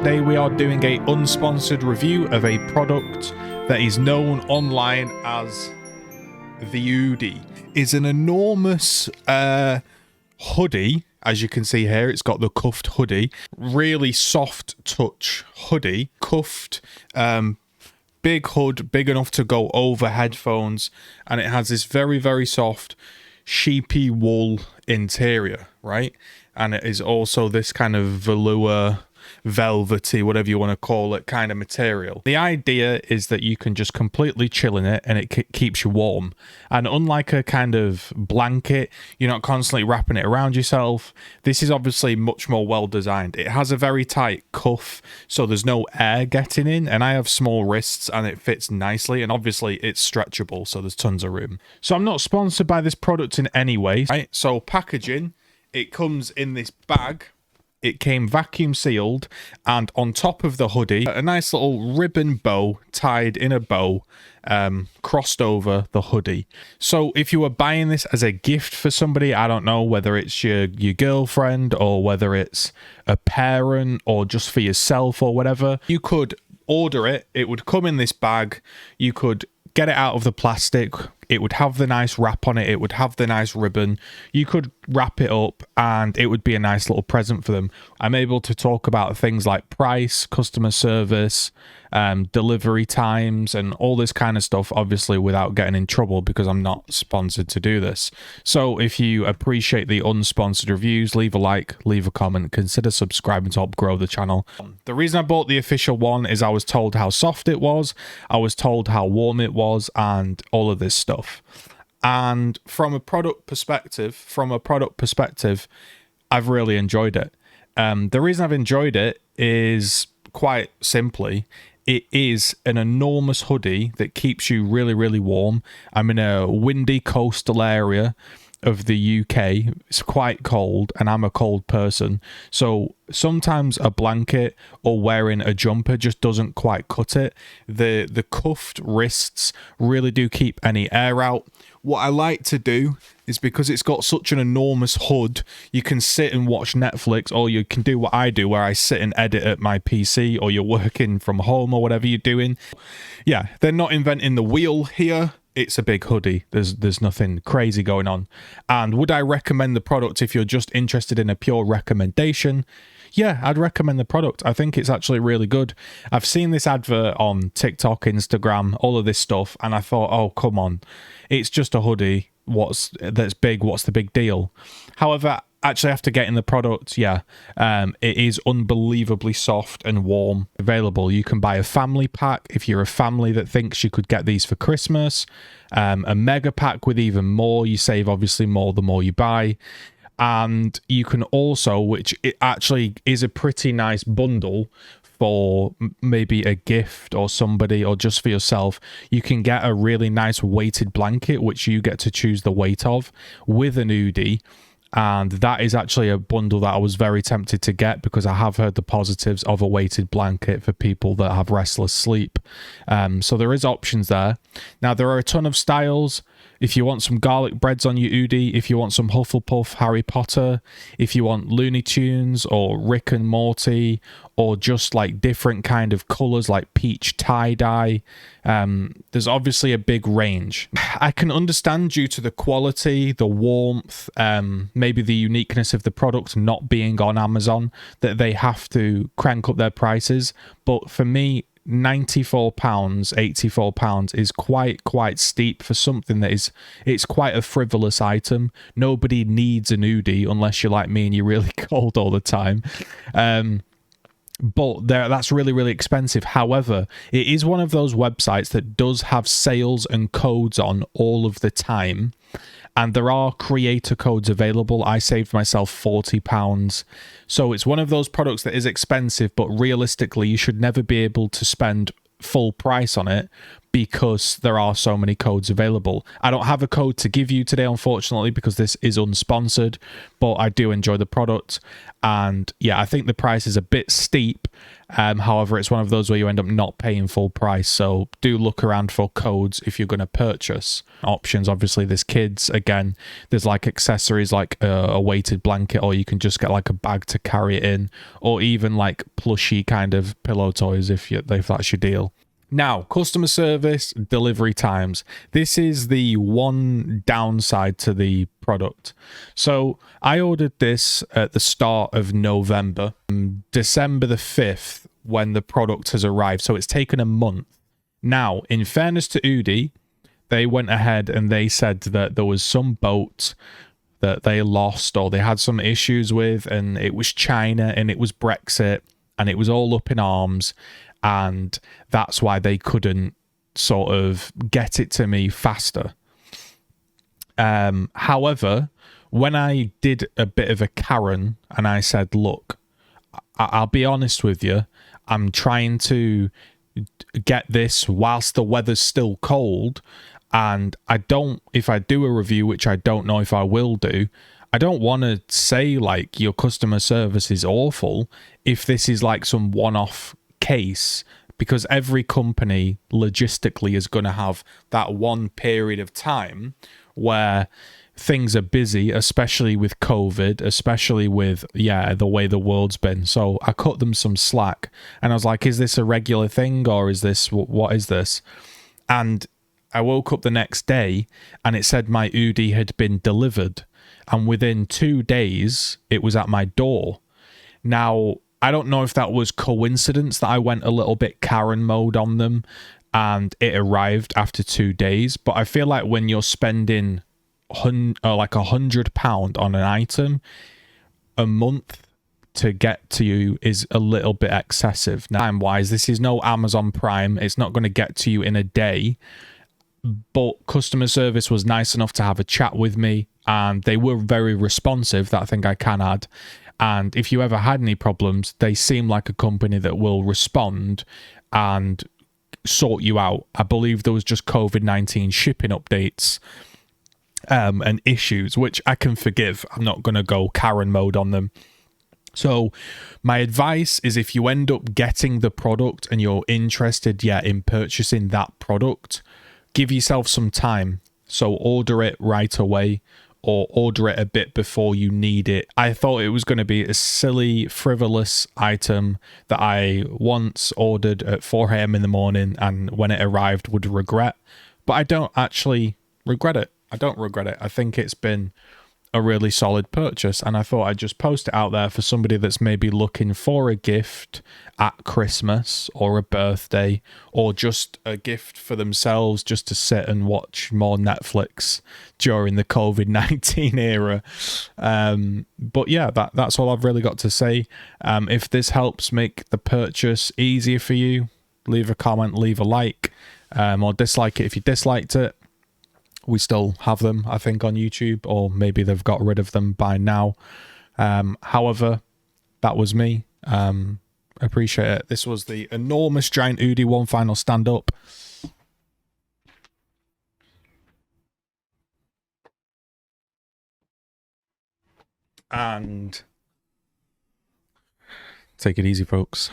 Today we are doing a unsponsored review of a product that is known online as the Oodie. It's an enormous hoodie. As you can see here, it's got the cuffed hoodie. Really soft touch hoodie. Cuffed, big hood, big enough to go over headphones. And it has this very, very soft, sheepy wool interior, right? And it is also this kind of velour, velvety, whatever you want to call it, kind of material. The idea is that you can just completely chill in it and it keeps you warm. And unlike a kind of blanket, you're not constantly wrapping it around yourself. This is obviously much more well designed. It has a very tight cuff, so there's no air getting in, and I have small wrists and it fits nicely, and obviously it's stretchable, so there's tons of room. So I'm not sponsored by this product in any way, right? So packaging, it comes in this bag. It came vacuum sealed, and on top of the hoodie, a nice little ribbon bow tied in a bow, crossed over the hoodie. So if you were buying this as a gift for somebody, I don't know whether it's your girlfriend or whether it's a parent or just for yourself or whatever, you could order it. It would come in this bag. You could get it out of the plastic. It would have the nice wrap on it. It would have the nice ribbon. You could wrap it up and it would be a nice little present for them. I'm able to talk about things like price, customer service, delivery times, and all this kind of stuff, obviously without getting in trouble because I'm not sponsored to do this. So if you appreciate the unsponsored reviews, leave a like, leave a comment, consider subscribing to help grow the channel. The reason I bought the official one is I was told how soft it was, I was told how warm it was, and all of this stuff. And from a product perspective, I've really enjoyed it. The reason I've enjoyed it is quite simply, it is an enormous hoodie that keeps you really, really warm. I'm in a windy coastal area of the UK. It's quite cold and I'm a cold person, so sometimes a blanket or wearing a jumper just doesn't quite cut it. The cuffed wrists really do keep any air out. What I like to do is, because it's got such an enormous hood, you can sit and watch Netflix, or you can do what I do where I sit and edit at my PC, or you're working from home or whatever you're doing. Yeah, they're not inventing the wheel here. It's a big hoodie. There's nothing crazy going on. And would I recommend the product if you're just interested in a pure recommendation? Yeah, I'd recommend the product. I think it's actually really good. I've seen this advert on TikTok, Instagram, all of this stuff, and I thought, oh, come on. It's just a hoodie. That's big? What's the big deal? However, actually after getting the product, yeah, it is unbelievably soft and warm. Available. You can buy a family pack if you're a family that thinks you could get these for Christmas. A mega pack with even more. You save obviously more the more you buy. And you can also, which it actually is a pretty nice bundle for maybe a gift or somebody, or just for yourself, you can get a really nice weighted blanket which you get to choose the weight of with an Oodie. And that is actually a bundle that I was very tempted to get because I have heard the positives of a weighted blanket for people that have restless sleep. So there is options there. Now, there are a ton of styles. If you want some garlic breads on your Oodie, if you want some Hufflepuff, Harry Potter, if you want Looney Tunes or Rick and Morty, or just like different kind of colours like peach tie-dye, there's obviously a big range. I can understand, due to the quality, the warmth, maybe the uniqueness of the product not being on Amazon, that they have to crank up their prices. But for me, £94, £84 is quite steep for something that it's quite a frivolous item. Nobody needs an Oodie unless you're like me and you're really cold all the time. But that's really, really expensive. However, it is one of those websites that does have sales and codes on all of the time. And there are creator codes available. I saved myself £40. So it's one of those products that is expensive, but realistically, you should never be able to spend full price on it because there are so many codes available. I don't have a code to give you today, unfortunately, because this is unsponsored, but I do enjoy the product. And yeah, I think the price is a bit steep. However, it's one of those where you end up not paying full price. So do look around for codes if you're going to purchase. Options, obviously, there's kids. Again, there's like accessories like a weighted blanket, or you can just get like a bag to carry it in, or even like plushy kind of pillow toys if that's your deal. Now, customer service, delivery times. This is the one downside to the product. So I ordered this at the start of November, December the 5th, when the product has arrived. So it's taken a month. Now, in fairness to Oodie, they went ahead and they said that there was some boat that they lost or they had some issues with, and it was China and it was Brexit and it was all up in arms. And that's why they couldn't sort of get it to me faster. However, when I did a bit of a Karen and I said, look, I'll be honest with you, I'm trying to get this whilst the weather's still cold. And if I do a review, which I don't know if I will do, I don't want to say like your customer service is awful if this is like some one-off case, because every company logistically is going to have that one period of time where things are busy, especially with COVID, especially with the way the world's been. So I cut them some slack and I was like, is this a regular thing, or is this what is this? And I woke up the next day and it said my Oodie had been delivered, and within 2 days it was at my door. Now, I don't know if that was coincidence that I went a little bit Karen mode on them and it arrived after 2 days, but I feel like when you're spending like £100 on an item, a month to get to you is a little bit excessive. Now, time-wise, this is no Amazon Prime. It's not going to get to you in a day, but customer service was nice enough to have a chat with me, and they were very responsive. That I think I can add. And if you ever had any problems, they seem like a company that will respond and sort you out. I believe there was just COVID-19 shipping updates and issues, which I can forgive. I'm not going to go Karen mode on them. So my advice is, if you end up getting the product and you're interested in purchasing that product, give yourself some time. So order it right away, or order it a bit before you need it. I thought it was going to be a silly, frivolous item that I once ordered at 4 a.m. in the morning and when it arrived would regret. But I don't actually regret it. I don't regret it. I think it's been a really solid purchase, and I thought I'd just post it out there for somebody that's maybe looking for a gift at Christmas or a birthday, or just a gift for themselves just to sit and watch more Netflix during the COVID-19 era. But yeah, that's all I've really got to say. If this helps make the purchase easier for you, leave a comment, leave a like, or dislike it if you disliked it. We still have them, I think, on YouTube, or maybe they've got rid of them by now. However, that was me. Appreciate it. This was the enormous giant Oodie one final stand up. And take it easy, folks.